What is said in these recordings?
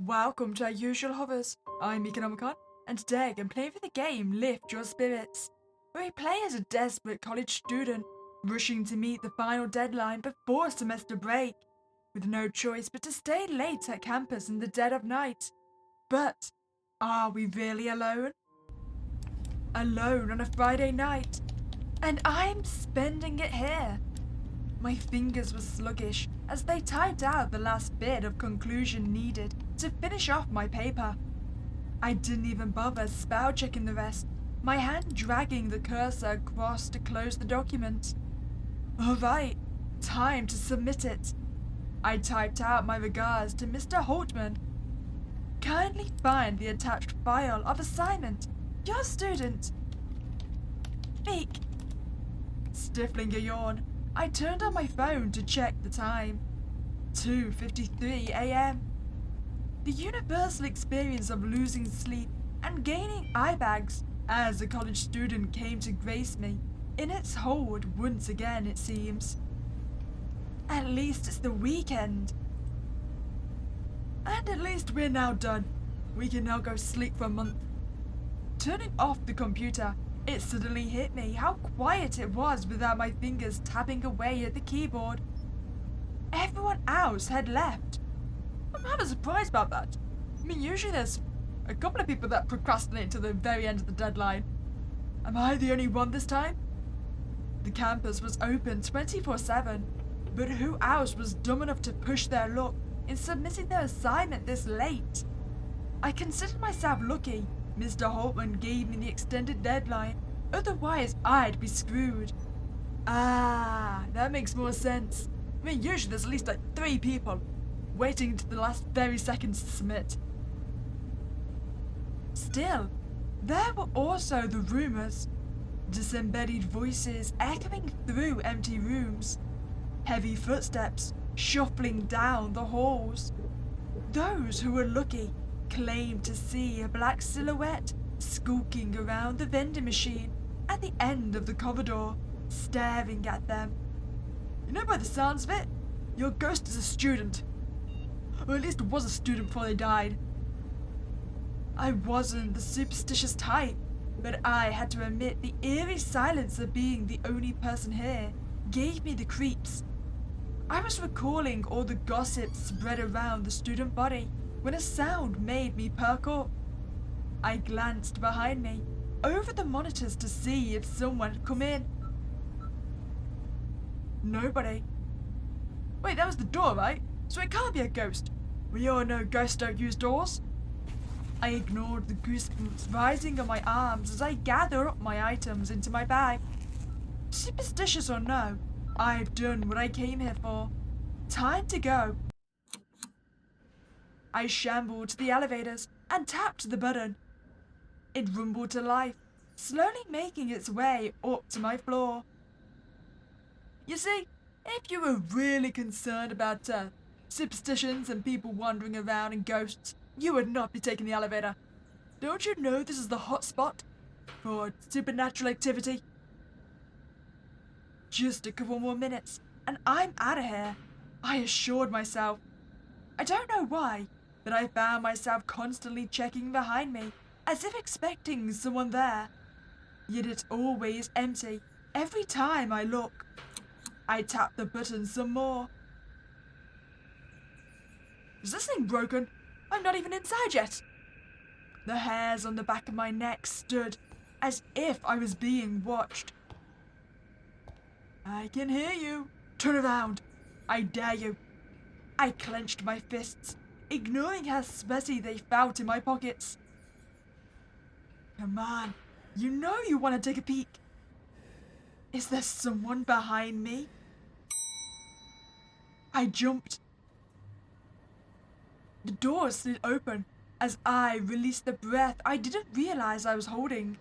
Welcome to our usual hovers. I'm Meeka Nomicon, and today I'm playing for the game Lift Your Spirits, where we play as a desperate college student, rushing to meet the final deadline before semester break, with no choice but to stay late at campus in the dead of night. But, are we really alone? Alone on a Friday night, and I'm spending it here. My fingers were sluggish as they typed out the last bit of conclusion needed to finish off my paper. I didn't even bother spell checking the rest, my hand dragging the cursor across to close the document. Alright, time to submit it. I typed out my regards to Mr. Holtman. Kindly find the attached file of assignment. Your student. Meek. Stifling a yawn, I turned on my phone to check the time. 2:53 a.m. The universal experience of losing sleep and gaining eye bags as a college student came to grace me in its hold once again, it seems. At least it's the weekend. And at least we're now done. We can now go sleep for a month. Turning off the computer, it suddenly hit me how quiet it was without my fingers tapping away at the keyboard. Everyone else had left. I'm kind of surprised about that. I mean, usually there's a couple of people that procrastinate to the very end of the deadline. Am I the only one this time? The campus was open 24/7, but who else was dumb enough to push their luck in submitting their assignment this late? I considered myself lucky. Mr. Holtman gave me the extended deadline, otherwise I'd be screwed. Ah, that makes more sense. I mean, usually there's at least like 3 people waiting to the last very seconds to submit. Still, there were also the rumors. Disembodied voices echoing through empty rooms. Heavy footsteps shuffling down the halls. Those who were lucky claimed to see a black silhouette skulking around the vending machine at the end of the corridor, staring at them. You know, by the sounds of it, your ghost is a student. Or at least was a student before they died. I wasn't the superstitious type, but I had to admit the eerie silence of being the only person here gave me the creeps. I was recalling all the gossip spread around the student body when a sound made me perk up. I glanced behind me, over the monitors to see if someone had come in. Nobody. Wait, that was the door, right? So it can't be a ghost. We all know ghosts don't use doors. I ignored the goosebumps rising on my arms as I gather up my items into my bag. Superstitious or no, I've done what I came here for. Time to go. I shambled to the elevators and tapped the button. It rumbled to life, slowly making its way up to my floor. You see, if you were really concerned about superstitions and people wandering around and ghosts, you would not be taking the elevator. Don't you know this is the hot spot for supernatural activity? Just a couple more minutes, and I'm out of here, I assured myself. I don't know why, but I found myself constantly checking behind me, as if expecting someone there. Yet it's always empty, every time I look. I tapped the button some more. Is this thing broken? I'm not even inside yet. The hairs on the back of my neck stood, as if I was being watched. I can hear you. Turn around. I dare you. I clenched my fists, ignoring how sweaty they felt in my pockets. Come on, you know you want to take a peek. Is there someone behind me? I jumped. The door slid open as I released the breath I didn't realize I was holding.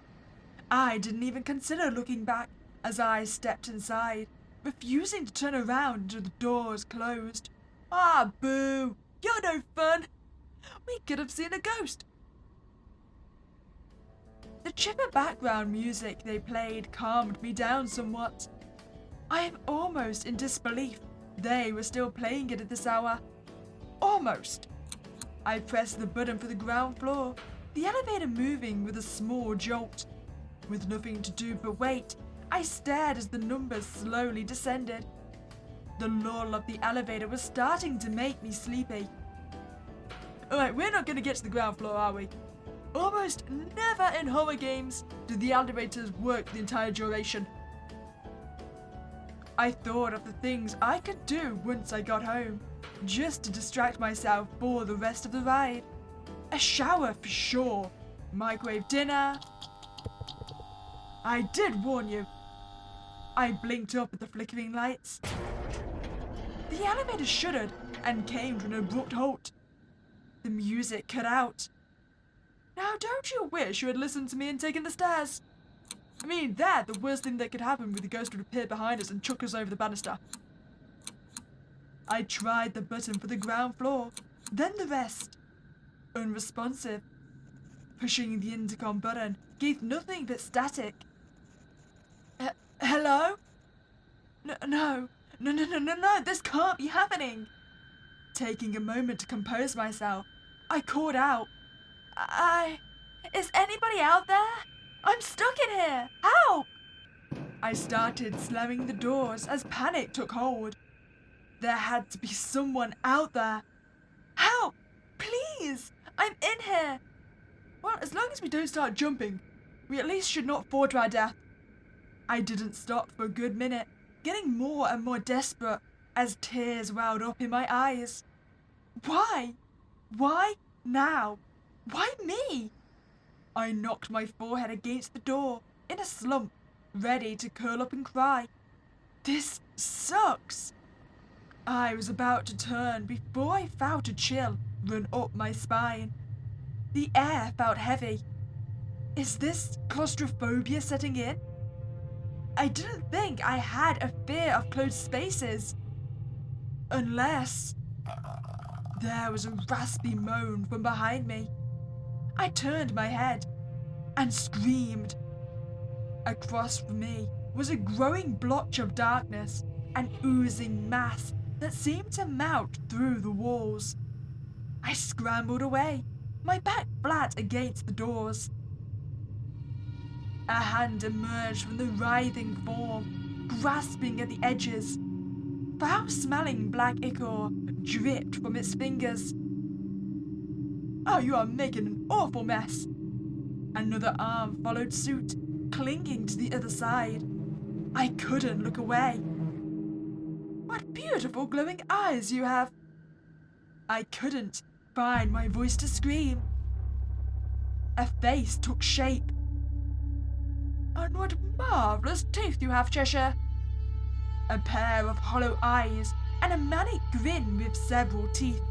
I didn't even consider looking back as I stepped inside, refusing to turn around until the doors closed. Ah, boo! You're no fun! We could have seen a ghost! The chipper background music they played calmed me down somewhat. I am almost in disbelief they were still playing it at this hour. Almost. I pressed the button for the ground floor, the elevator moving with a small jolt. With nothing to do but wait, I stared as the numbers slowly descended. The lull of the elevator was starting to make me sleepy. Alright, we're not going to get to the ground floor, are we? Almost never in horror games do the elevators work the entire duration. I thought of the things I could do once I got home, just to distract myself for the rest of the ride. A shower for sure, microwave dinner. I did warn you. I blinked up at the flickering lights. The elevator shuddered and came to an abrupt halt. The music cut out. Now don't you wish you had listened to me and taken the stairs? I mean, the worst thing that could happen with the ghost would appear behind us and chuck us over the banister. I tried the button for the ground floor, then the rest. Unresponsive. Pushing the intercom button gave nothing but static. Hello? No, this can't be happening. Taking a moment to compose myself, I called out, Is anybody out there? I'm stuck in here! Help! I started slamming the doors as panic took hold. There had to be someone out there. Help! Please! I'm in here! Well, as long as we don't start jumping, we at least should not fall to our death. I didn't stop for a good minute, getting more and more desperate as tears welled up in my eyes. Why? Why now? Why me? I knocked my forehead against the door, in a slump, ready to curl up and cry. This sucks. I was about to turn before I felt a chill run up my spine. The air felt heavy. Is this claustrophobia setting in? I didn't think I had a fear of closed spaces. Unless... There was a raspy moan from behind me. I turned my head and screamed. Across from me was a growing blotch of darkness, an oozing mass that seemed to melt through the walls. I scrambled away, my back flat against the doors. A hand emerged from the writhing form, grasping at the edges. Foul-smelling black ichor dripped from its fingers. Oh, you are making an awful mess. Another arm followed suit, clinging to the other side. I couldn't look away. What beautiful glowing eyes you have. I couldn't find my voice to scream. A face took shape. And what marvellous teeth you have, Cheshire. A pair of hollow eyes and a manic grin with several teeth.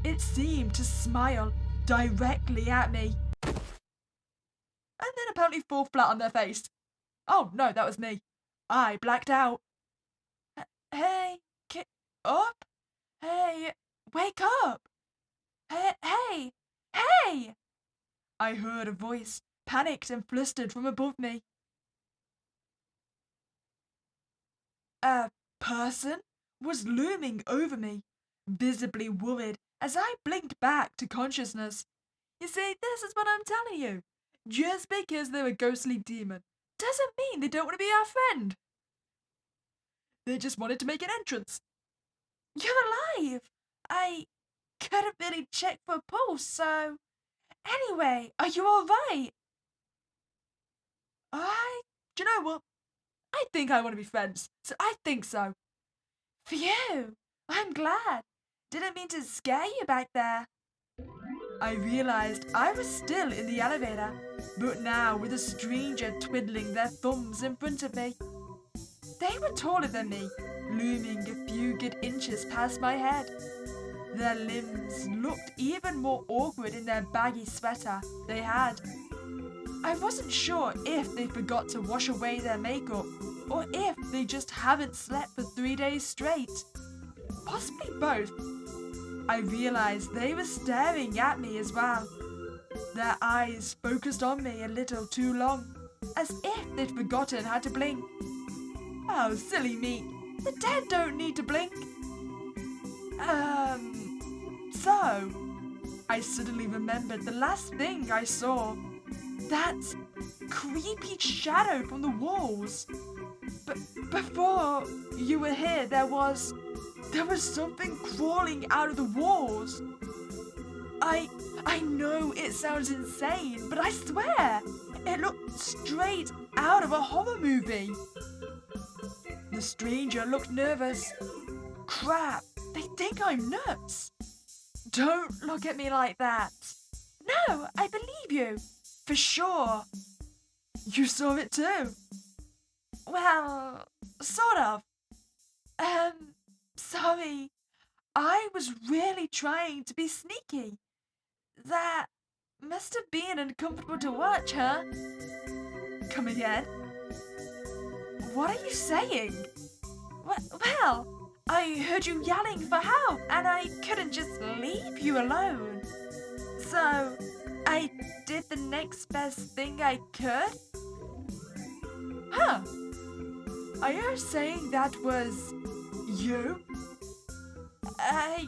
It seemed to smile directly at me. And then apparently fall flat on their face. Oh no, that was me. I blacked out. Hey, get up? Hey, wake up! Hey! I heard a voice, panicked and flustered from above me. A person was looming over me, visibly worried as I blinked back to consciousness. You see, this is what I'm telling you. Just because they're a ghostly demon doesn't mean they don't want to be our friend. They just wanted to make an entrance. You're alive! I couldn't really check for a pulse, so... Anyway, are you alright? Do you know what? I think I want to be friends, so I think so. Phew! I'm glad. Didn't mean to scare you back there. I realized I was still in the elevator, but now with a stranger twiddling their thumbs in front of me. They were taller than me, looming a few good inches past my head. Their limbs looked even more awkward in their baggy sweater they had. I wasn't sure if they forgot to wash away their makeup, or if they just haven't slept for 3 days straight. Possibly both. I realized they were staring at me as well. Their eyes focused on me a little too long, as if they'd forgotten how to blink. Oh, silly Meek. The dead don't need to blink. So, I suddenly remembered the last thing I saw. That creepy shadow from the walls. But before you were here, there was something crawling out of the walls. I know it sounds insane, but I swear, it looked straight out of a horror movie. The stranger looked nervous. Crap, they think I'm nuts. Don't look at me like that. No, I believe you. For sure. You saw it too. Well, sort of. Sorry. I was really trying to be sneaky. That must have been uncomfortable to watch, huh? Come again? What are you saying? Well, I heard you yelling for help and I couldn't just leave you alone. So, I did the next best thing I could? Huh? Are you saying that was you?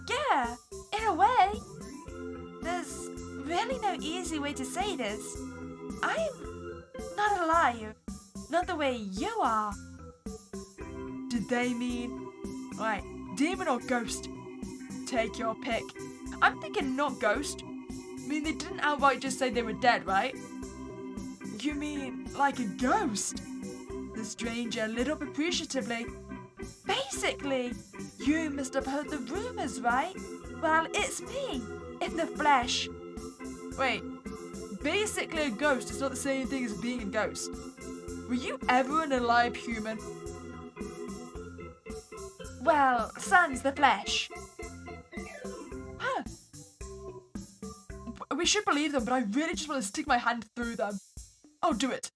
Yeah, in a way. There's really no easy way to say this. I'm not alive. Not the way you are. Did they mean, right, demon or ghost? Take your pick. I'm thinking not ghost. I mean, they didn't outright just say they were dead, right? You mean like a ghost? The stranger lit up appreciatively. Basically, you must have heard the rumors, right? Well, it's me, in the flesh. Wait, basically a ghost is not the same thing as being a ghost. Were you ever an alive human? Well, sans the flesh. Huh. We should believe them, but I really just want to stick my hand through them. I'll do it.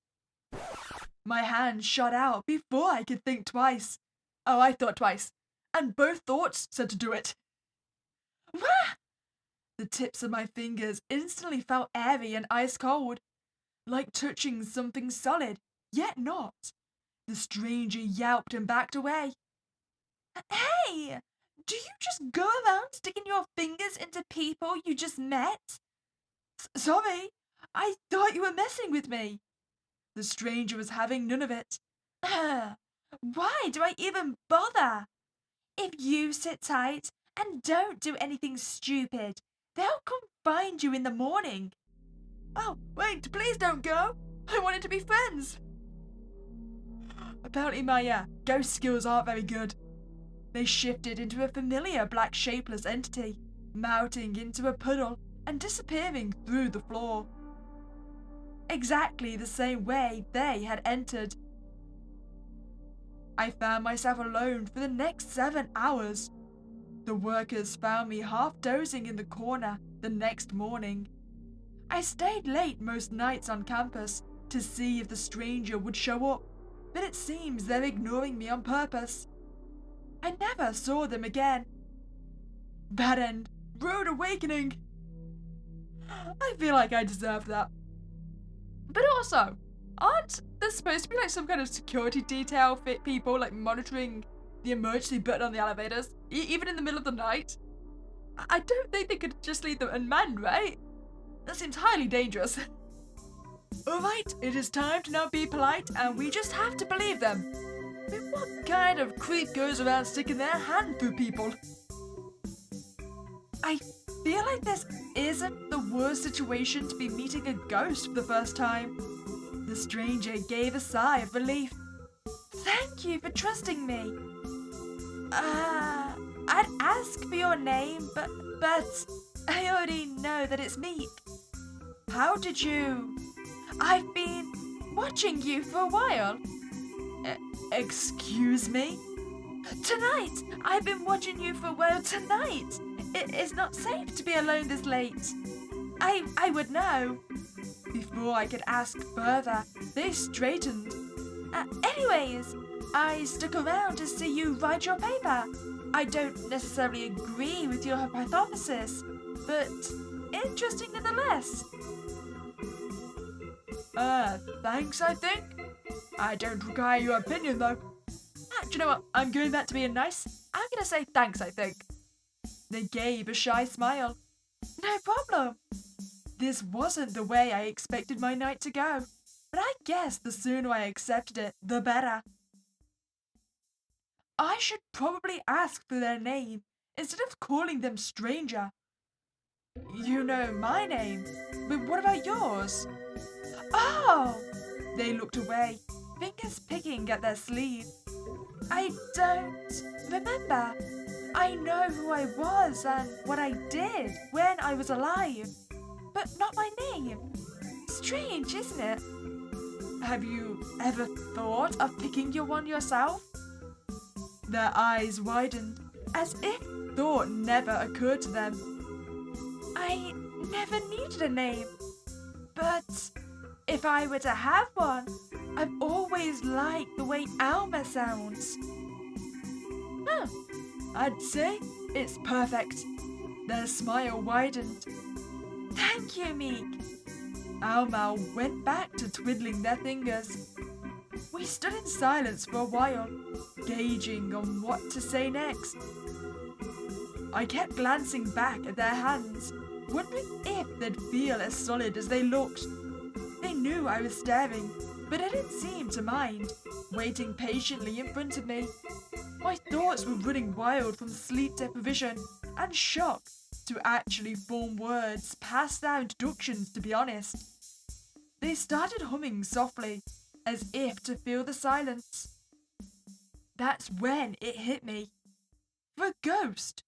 My hand shot out before I could think twice. Oh, I thought twice. And both thoughts said to do it. Wah! The tips of my fingers instantly felt airy and ice cold, like touching something solid, yet not. The stranger yelped and backed away. Hey! Do you just go around sticking your fingers into people you just met? Sorry, I thought you were messing with me. The stranger was having none of it. Why do I even bother? If you sit tight and don't do anything stupid, they'll come find you in the morning. Oh, wait, please don't go. I wanted to be friends. Apparently my ghost skills aren't very good. They shifted into a familiar black shapeless entity, melting into a puddle and disappearing through the floor. Exactly the same way they had entered. I found myself alone for the next 7 hours. The workers found me half dozing in the corner the next morning. I stayed late most nights on campus to see if the stranger would show up, but it seems they're ignoring me on purpose. I never saw them again. Bad end. Rude awakening. I feel like I deserve that. But also, aren't there supposed to be like some kind of security detail fit people like monitoring the emergency button on the elevators, even in the middle of the night? I don't think they could just leave them unmanned, right? That seems highly dangerous. Alright, it is time to now be polite and we just have to believe them. But what kind of creep goes around sticking their hand through people? I feel like this isn't the worst situation to be meeting a ghost for the first time. The stranger gave a sigh of relief. Thank you for trusting me. I'd ask for your name, but I already know that it's Meek. How did you... I've been watching you for a while. Excuse me? Tonight! I've been watching you for a while tonight! It is not safe to be alone this late. I would know. Before I could ask further, they straightened. Anyways, I stuck around to see you write your paper. I don't necessarily agree with your hypothesis, but interesting nonetheless. Thanks, I think. I don't require your opinion, though. Do you know what? I'm going back to being nice. I'm gonna say thanks, I think. They gave a shy smile. No problem. This wasn't the way I expected my night to go, but I guess the sooner I accepted it, the better. I should probably ask for their name instead of calling them stranger. You know my name, but what about yours? Oh! They looked away, fingers picking at their sleeve. I don't remember. I know who I was and what I did when I was alive, but not my name. Strange, isn't it? Have you ever thought of picking your one yourself? Their eyes widened, as if thought never occurred to them. I never needed a name, but if I were to have one, I've always liked the way Alma sounds. Huh, I'd say it's perfect. Their smile widened. Thank you, Meek. Alma went back to twiddling their fingers. We stood in silence for a while, gauging on what to say next. I kept glancing back at their hands, wondering if they'd feel as solid as they looked. They knew I was staring, but didn't seem to mind, waiting patiently in front of me. My thoughts were running wild from sleep deprivation and shock to actually form words past their introductions, to be honest. They started humming softly, as if to fill the silence. That's when it hit me. For a ghost,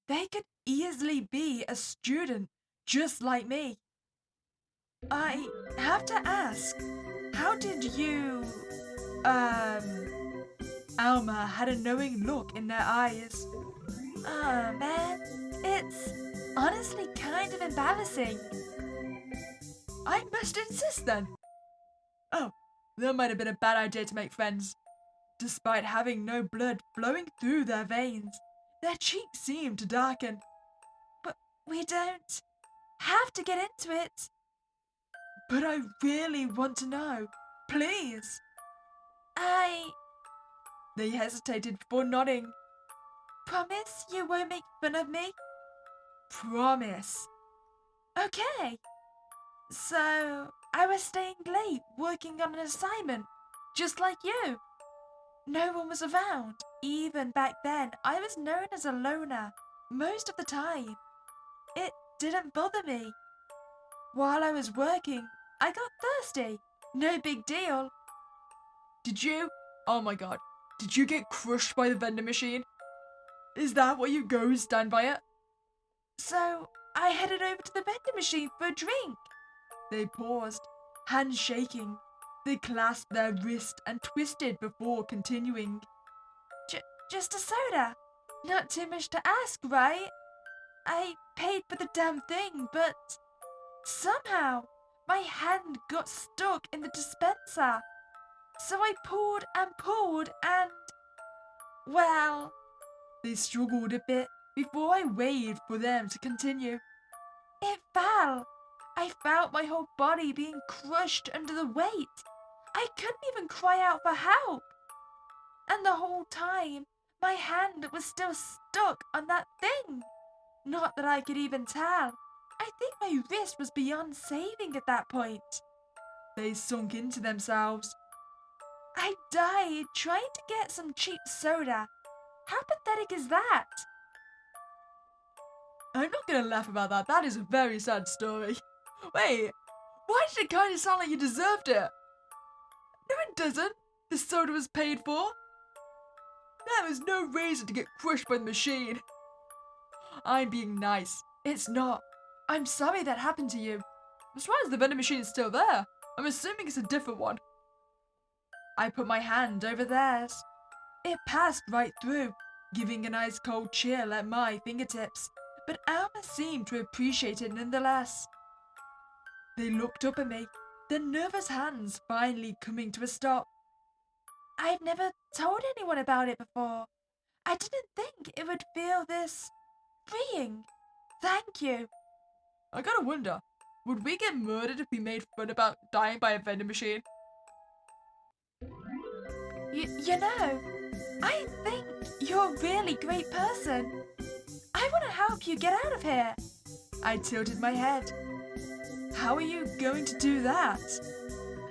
they could easily be a student just like me. I have to ask, how did you, Alma had a knowing look in their eyes. Man, it's honestly kind of embarrassing. I must insist then. Oh, that might have been a bad idea to make friends. Despite having no blood flowing through their veins, their cheeks seemed to darken. But we don't have to get into it. But I really want to know. Please. They hesitated before nodding. Promise you won't make fun of me? Promise. Okay. So, I was staying late working on an assignment, just like you. No one was around. Even back then, I was known as a loner most of the time. It didn't bother me. While I was working, I got thirsty. No big deal. Did you? Oh my god. Did you get crushed by the vending machine? Is that why you go and stand by it? So, I headed over to the vending machine for a drink. They paused, hands shaking. They clasped their wrist and twisted before continuing. Just a soda. Not too much to ask, right? I paid for the damn thing, but somehow my hand got stuck in the dispenser. So I pulled and, well, they struggled a bit before I waited for them to continue. It fell. I felt my whole body being crushed under the weight. I couldn't even cry out for help. And the whole time, my hand was still stuck on that thing. Not that I could even tell. I think my wrist was beyond saving at that point. They sunk into themselves. I died trying to get some cheap soda. How pathetic is that? I'm not gonna laugh about that. That is a very sad story. Wait, why did it kind of sound like you deserved it? No, it doesn't. The soda was paid for. There was no reason to get crushed by the machine. I'm being nice. It's not. I'm sorry that happened to you. As far as the vending machine is still there, I'm assuming it's a different one. I put my hand over theirs. It passed right through, giving an ice cold chill at my fingertips, but Alma seemed to appreciate it nonetheless. They looked up at me, their nervous hands finally coming to a stop. I've never told anyone about it before. I didn't think it would feel this freeing. Thank you. I gotta wonder, would we get murdered if we made fun about dying by a vending machine? You know, I think you're a really great person. I want to help you get out of here. I tilted my head. How are you going to do that?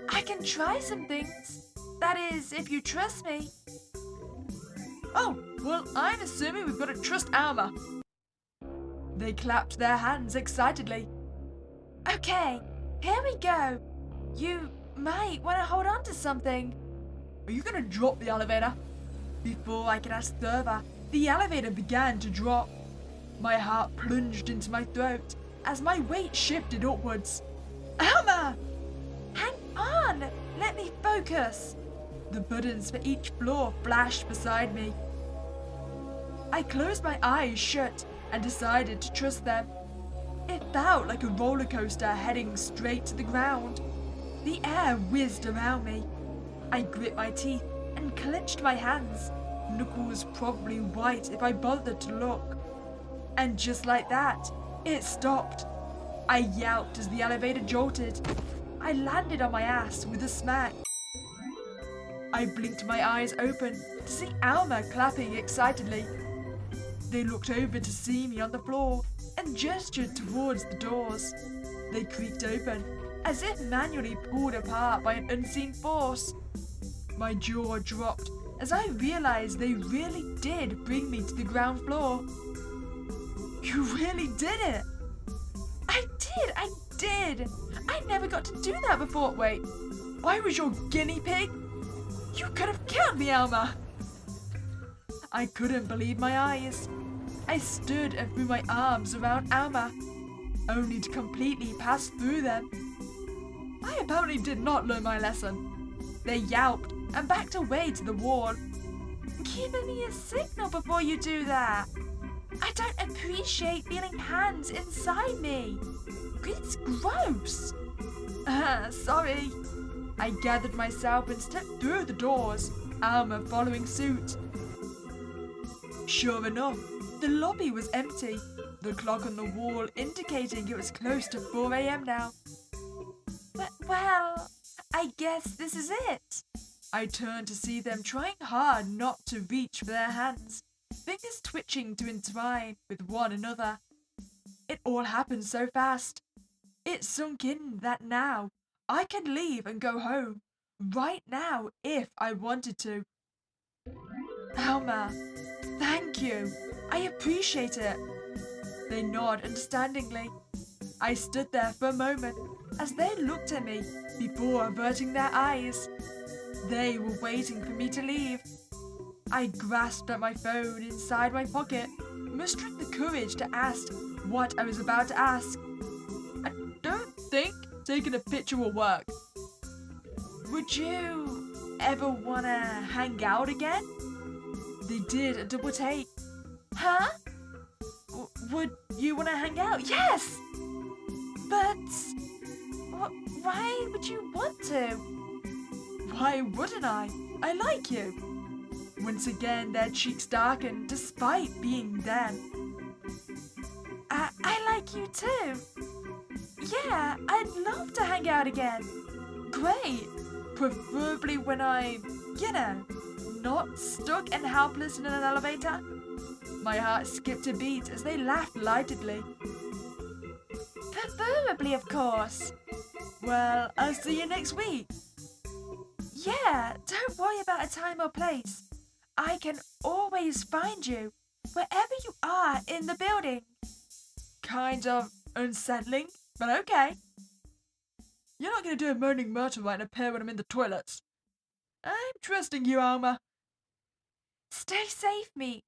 I can try some things. That is, if you trust me. Oh, well, I'm assuming we've got to trust Alma. They clapped their hands excitedly. Okay, here we go. You might want to hold on to something. Are you going to drop the elevator? Before I could ask further, the elevator began to drop. My heart plunged into my throat as my weight shifted upwards. Alma! Hang on! Let me focus. The buttons for each floor flashed beside me. I closed my eyes shut and decided to trust them. It felt like a roller coaster heading straight to the ground. The air whizzed around me. I grit my teeth and clenched my hands, knuckles probably white if I bothered to look. And just like that, it stopped. I yelped as the elevator jolted. I landed on my ass with a smack. I blinked my eyes open to see Alma clapping excitedly. They looked over to see me on the floor and gestured towards the doors. They creaked open, as if manually pulled apart by an unseen force. My jaw dropped as I realized they really did bring me to the ground floor. You really did it! I did! I never got to do that before. Wait, I was your guinea pig? You could have killed me, Alma! I couldn't believe my eyes. I stood and threw my arms around Alma, only to completely pass through them. I apparently did not learn my lesson. They yelped and backed away to the wall. Give me a signal before you do that. I don't appreciate feeling hands inside me. It's gross. Sorry. I gathered myself and stepped through the doors, Alma following suit. Sure enough, the lobby was empty, the clock on the wall indicating it was close to 4 a.m. now. Well, I guess this is it. I turned to see them trying hard not to reach for their hands, fingers twitching to entwine with one another. It all happened so fast. It sunk in that now I could leave and go home, right now if I wanted to. Alma, thank you. I appreciate it. They nodded understandingly. I stood there for a moment as they looked at me before averting their eyes. They were waiting for me to leave. I grasped at my phone inside my pocket, mustering the courage to ask what I was about to ask. I don't think taking a picture will work. Would you ever want to hang out again? They did a double take. Huh? Would you want to hang out? Yes! But why would you want to? Why wouldn't I? I like you. Once again, their cheeks darkened despite being them. I like you too. Yeah, I'd love to hang out again. Great. Preferably when I'm, not stuck and helpless in an elevator. My heart skipped a beat as they laughed lightly. Preferably, of course. Well, I'll see you next week. Yeah, don't worry about a time or place. I can always find you, wherever you are in the building. Kind of unsettling, but okay. You're not going to do a moaning murder right and appear when I'm in the toilets. I'm trusting you, Alma. Stay safe, Meek.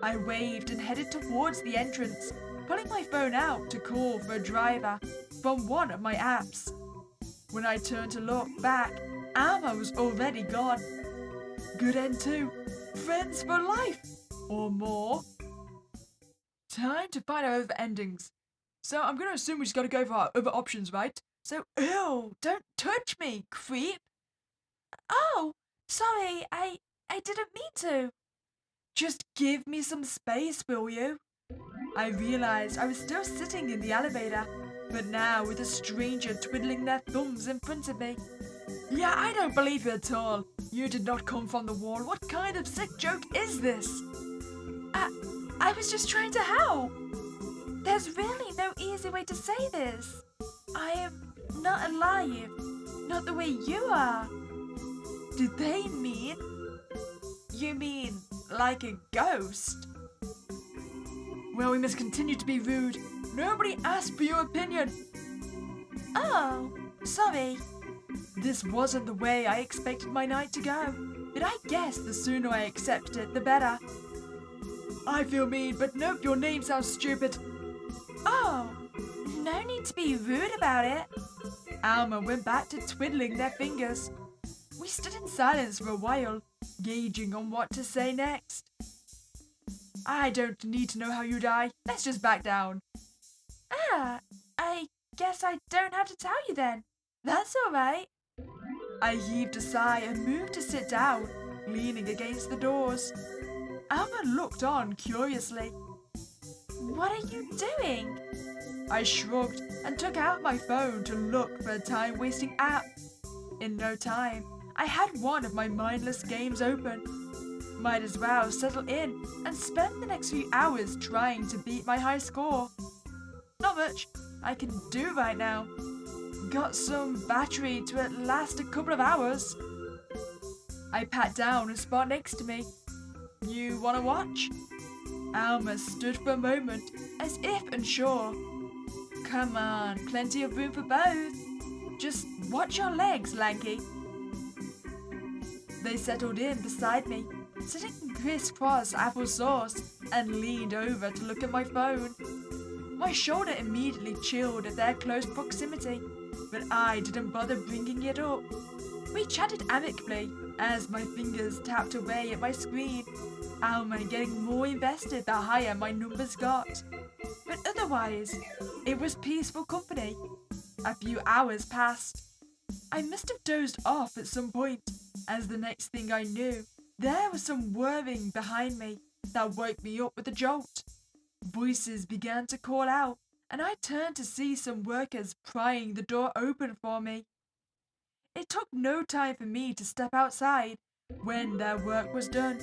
I waved and headed towards the entrance, pulling my phone out to call for a driver from one of my apps. When I turned to look back, Alma was already gone. Good end too. Friends for life. Or more. Time to find our other endings. So I'm going to assume we just got to go for our other options, right? So, ew, don't touch me, creep. Oh, sorry, I didn't mean to. Just give me some space, will you? I realized I was still sitting in the elevator, but now with a stranger twiddling their thumbs in front of me. Yeah, I don't believe you at all. You did not come from the wall. What kind of sick joke is this? I was just trying to help. There's really no easy way to say this. I am not alive. Not the way you are. Did they mean? You mean like a ghost? Well, we must continue to be rude. Nobody asked for your opinion. Oh, sorry. This wasn't the way I expected my night to go, but I guess the sooner I accept it, the better. I feel mean, but nope, your name sounds stupid. Oh, no need to be rude about it. Alma went back to twiddling their fingers. We stood in silence for a while, gauging on what to say next. I don't need to know how you die. Let's just back down. Ah, I guess I don't have to tell you then. That's all right. I heaved a sigh and moved to sit down, leaning against the doors. Alma looked on curiously. What are you doing? I shrugged and took out my phone to look for a time-wasting app. In no time, I had one of my mindless games open. Might as well settle in and spend the next few hours trying to beat my high score. Not much I can do right now. Got some battery to at last a couple of hours. I pat down a spot next to me. You wanna watch? Alma stood for a moment, as if unsure. Come on, plenty of room for both. Just watch your legs, Lanky. They settled in beside me, sitting crisscross applesauce, and leaned over to look at my phone. My shoulder immediately chilled at their close proximity, but I didn't bother bringing it up. We chatted amicably as my fingers tapped away at my screen, Alma getting more invested the higher my numbers got. But otherwise, it was peaceful company. A few hours passed. I must have dozed off at some point, as the next thing I knew, there was some whirring behind me that woke me up with a jolt. Voices began to call out, and I turned to see some workers prying the door open for me. It took no time for me to step outside when their work was done.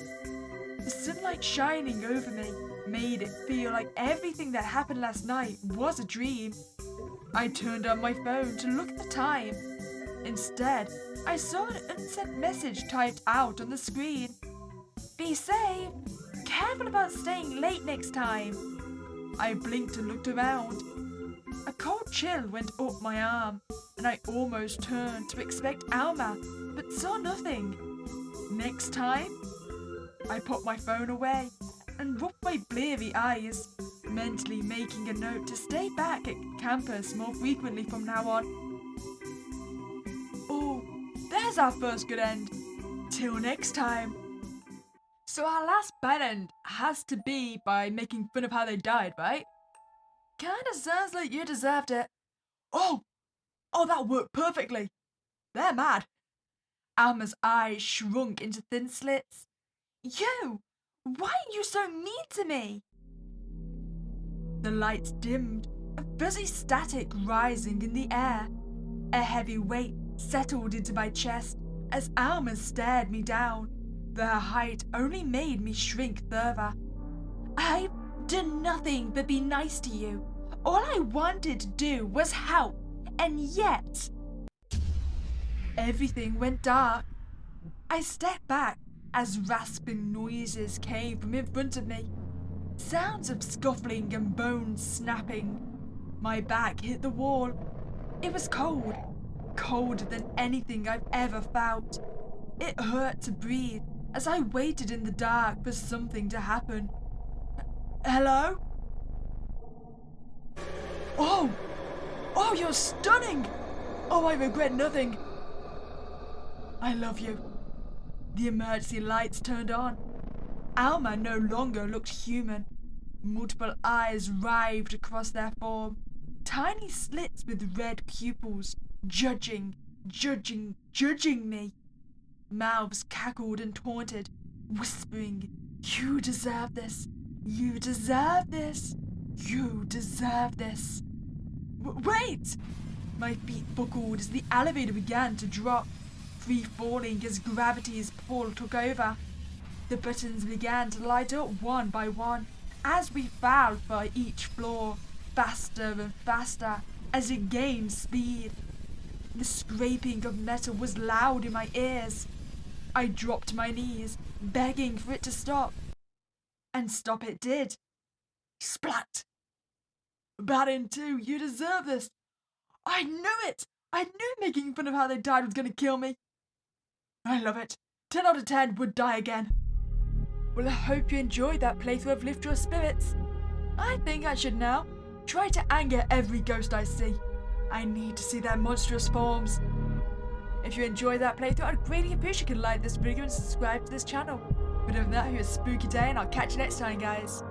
The sunlight shining over me made it feel like everything that happened last night was a dream. I turned on my phone to look at the time. Instead, I saw an unsent message typed out on the screen. Be safe. Careful about staying late next time. I blinked and looked around. A cold chill went up my arm, and I almost turned to expect Alma, but saw nothing. Next time? I put my phone away and rubbed my bleary eyes, mentally making a note to stay back at campus more frequently from now on. Oh, there's our first good end. Till next time. So our last bad end has to be by making fun of how they died, right? Kinda sounds like you deserved it. Oh, that worked perfectly. They're mad. Alma's eyes shrunk into thin slits. You! Why are you so mean to me? The lights dimmed, a fuzzy static rising in the air. A heavy weight settled into my chest as Alma stared me down. Their height only made me shrink further. I've done nothing but be nice to you. All I wanted to do was help, and yet... Everything went dark. I stepped back as rasping noises came from in front of me. Sounds of scuffling and bones snapping. My back hit the wall. It was cold. Colder than anything I've ever felt. It hurt to breathe as I waited in the dark for something to happen. Hello? Oh, you're stunning! Oh, I regret nothing. I love you. The emergency lights turned on. Alma no longer looked human. Multiple eyes writhed across their form. Tiny slits with red pupils, judging me. Mouths cackled and taunted, whispering, "You deserve this. You deserve this. You deserve this." Wait! My feet buckled as the elevator began to drop, free falling as gravity's pull took over. The buttons began to light up one by one as we filed for each floor, faster and faster as it gained speed. The scraping of metal was loud in my ears. I dropped my knees, begging for it to stop. And stop it did. Splat! Bad in two, you deserve this. I knew it! I knew making fun of how they died was gonna kill me. I love it. 10 out of 10 would die again. Well, I hope you enjoyed that playthrough of Lift Your Spirits. I think I should now try to anger every ghost I see. I need to see their monstrous forms. If you enjoyed that playthrough, I'd greatly appreciate if you could like this video and subscribe to this channel. But other than that, have a spooky day and I'll catch you next time, guys.